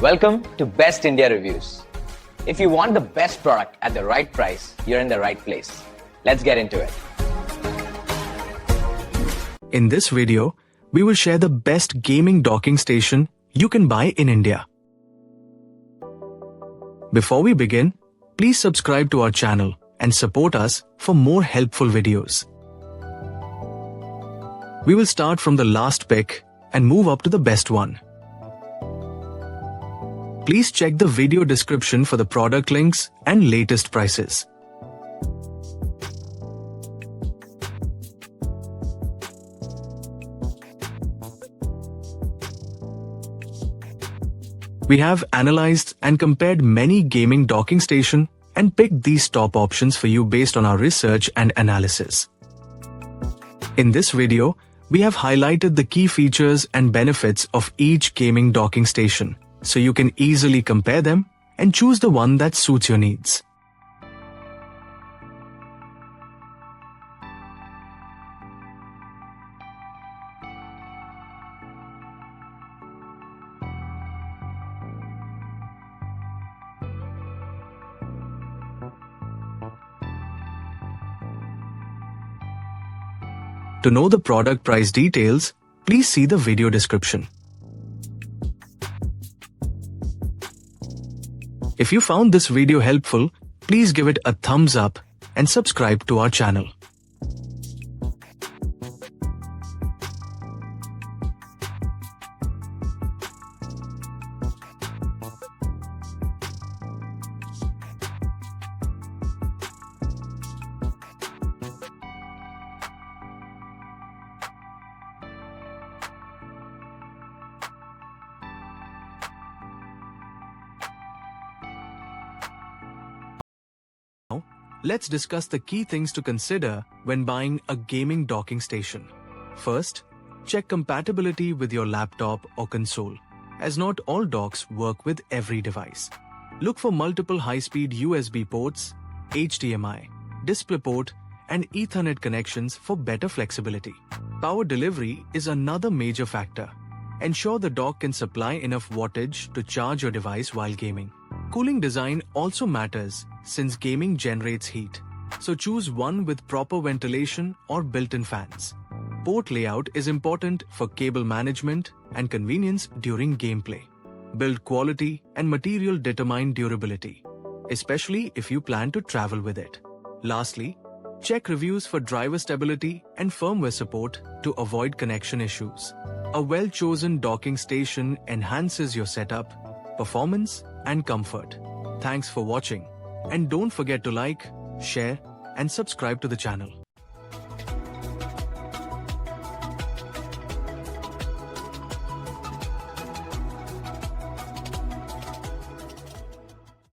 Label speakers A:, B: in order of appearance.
A: Welcome to Best India Reviews. If you want the best product at the right price, you're in the right place. Let's get into it.
B: In this video, we will share the best gaming docking station you can buy in India. Before we begin, please subscribe to our channel and support us for more helpful videos. We will start from the last pick and move up to the best one. Please check the video description for the product links and latest prices. We have analyzed and compared many gaming docking stations and picked these top options for you based on our research and analysis. In this video, we have highlighted the key features and benefits of each gaming docking station, so you can easily compare them and choose the one that suits your needs. To know the product price details, please see the video description. If you found this video helpful, please give it a thumbs up and subscribe to our channel. Now, let's discuss the key things to consider when buying a gaming docking station. First, check compatibility with your laptop or console, as not all docks work with every device. Look for multiple high-speed USB ports, HDMI, DisplayPort, and Ethernet connections for better flexibility. Power delivery is another major factor. Ensure the dock can supply enough wattage to charge your device while gaming. Cooling design also matters since gaming generates heat, so choose one with proper ventilation or built-in fans. Port layout is important for cable management and convenience during gameplay. Build quality and material determine durability, especially if you plan to travel with it. Lastly, check reviews for driver stability and firmware support to avoid connection issues. A well-chosen docking station enhances your setup, performance, and comfort. Thanks for watching, and don't forget to like, share, and subscribe to the channel.